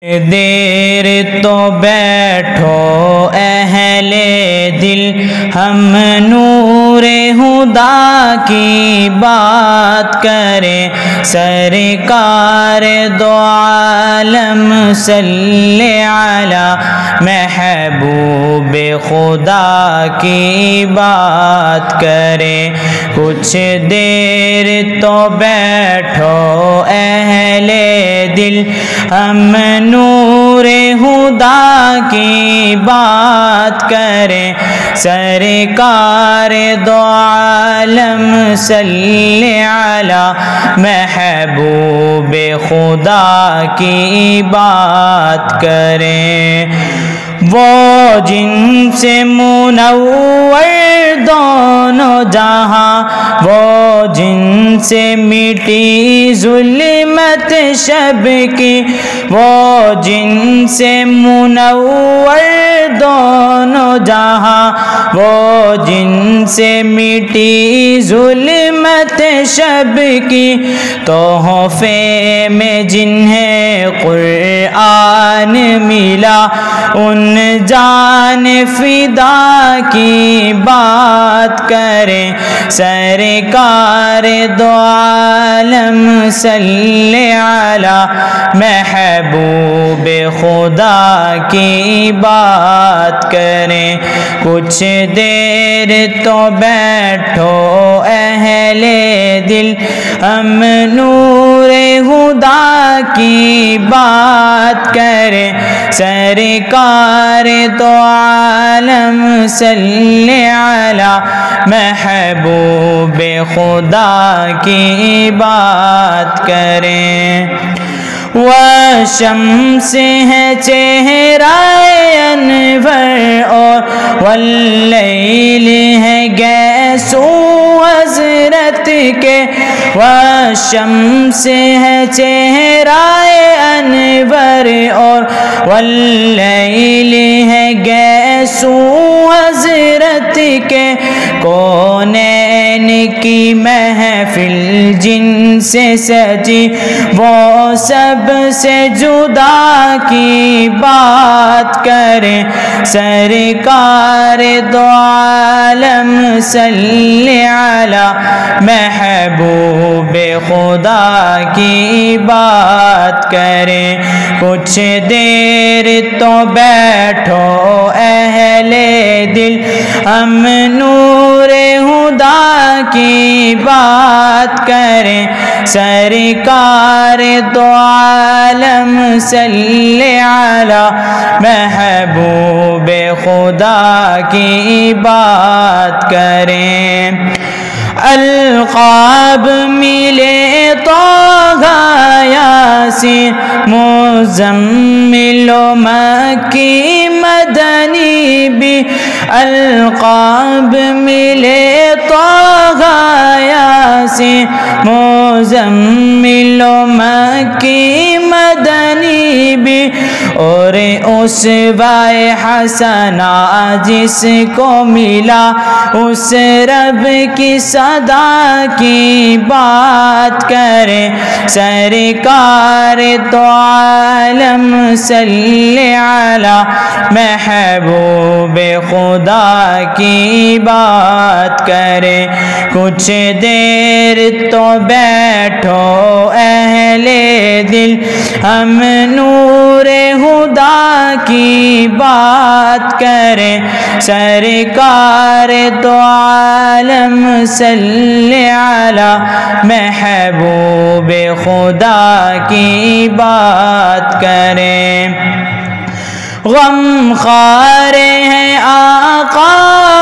دیر تو بیٹھو اہل دل، ہم نور ہدا کی بات کریں، سرکار دو عالم صلی علی محبوب خدا کی بات کریں۔ کچھ دیر تو بیٹھو اہل دل، ہم نور ہدا کی بات کریں، سرکار دو عالم صلی علی محبوب خدا کی بات کریں۔ وہ جن سے منور دونوں جہاں، وہ جن سے مٹی ظلمت شب کی، وہ جن سے منور دونوں جہاں، وہ جن سے مٹی ظلمت شب کی، تحفے میں جنہیں قرآن ملا، ان جان فدا کی بات کریں، سرکار دو عالم صلی علی محبوب خدا کی بات کریں۔ کچھ دیر تو بیٹھو اہل دل، ہم نور ہدا کی بات کریں، سرکار دو عالم صلی علی محبوب خدا کی بات کریں۔ والشمس ہے چہرہ انور اور واللیل ہے گیسو حضرت کے، والشمس ہے چہرہ انور اور واللیل ہے گیسو حضرت کے، کونین کی محفل جن سے سجی، وہ سب سے جدا کی بات کریں، سرکار دو عالم صلی علی محبوب خدا کی بات کریں۔ کچھ دیر تو بیٹھو اہل دل، ہم نور ہدا کی بات کریں، سرکار دو عالم صلی علی محبوب خدا کی بات کریں۔ القاب ملے طٰہٰ یاسین مزمل و مکی مدنی بھی، القاب ملے طٰہٰ یاسین مزمل و مکی مدنی بھی، اور اسوہ حسنہ جس کو ملا، اس رب کی صدا کی بات کریں، سرکار دو عالم صلی علی محبوب خدا کی بات کریں۔ کچھ دیر تو بیٹھو اہل دل، ہم نور ہدا کی بات کریں، سرکار دو عالم صلی علی محبوب خدا کی بات کریں۔ غم خوار ہیں آقا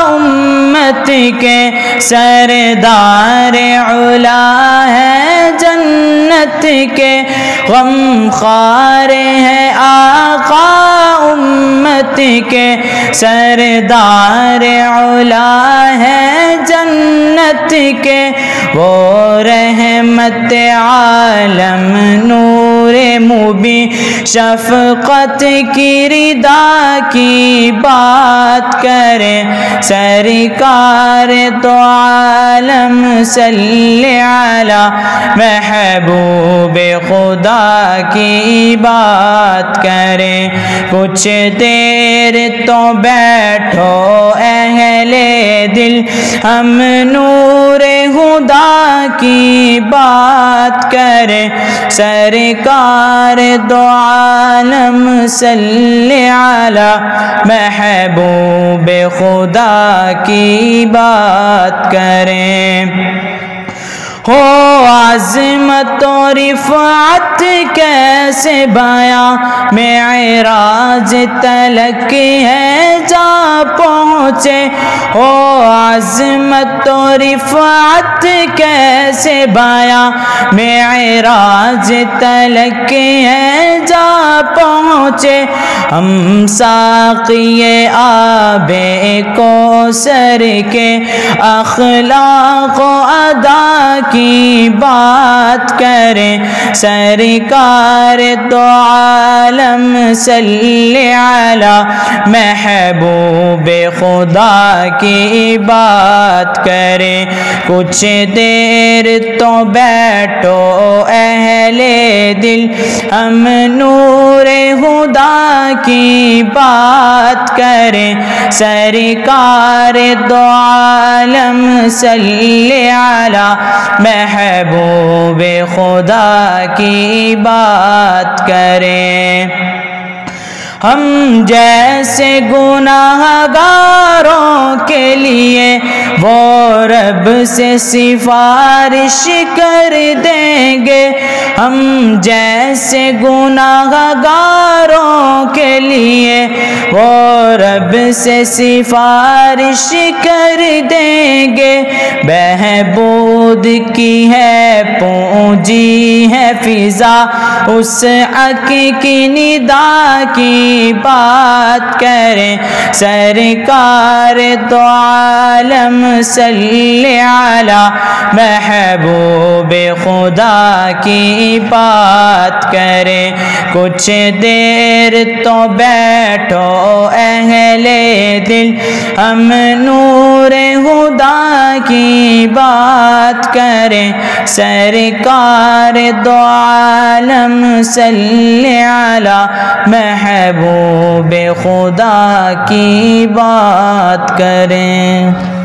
امت کے، سردار علا ہے جنت کے، غم خوار ہیں آقا امت کے، سردار علا ہے جنت کے، وہ رحمت عالم نور مبین شفقت کی ردا کی بات کریں سرکار دو عالم صلی علی محبوب خدا کی بات کریں کچھ دیر تو بیٹھو اہل دل ہم نور خدا کی بات کریں سرکار دو عالم صلی علی محبوب خدا کی بات کریں ہو عظمت و رفعت کیسے بیاں معراج تلک ہے جا پہنچے ہو عظمت و رفعت کیسے بیاں معراج تلک ہے جا پہنچے ہم ساقی آب کوثر کے اخلاق و ادا کی بات کریں سرکار دو عالم صلی علی محبوب خدا کی بات کریں کچھ دیر تو بیٹھو اہل دل ہم نور خدا کی بات کریں سرکار دو عالم صلی علی محبوب خدا کی بات کریں ہم جیسے گناہ گاروں کے لیے وہ رب سے سفارش کر دیں گے ہم جیسے گناہ گاروں کے لیے وہ رب سے سفارش کر دیں گے بہبود کی ہے پونجی ہے فضا اس حق کی ندا کی بات کریں سرکار دو عالم صلی علی محبوب خدا کی بات کریں کچھ دیر تو بیٹھو اہل دل ہم نور خدا کی بات کریں سرکار دو عالم صلی علی محبوب خدا کی بات کریں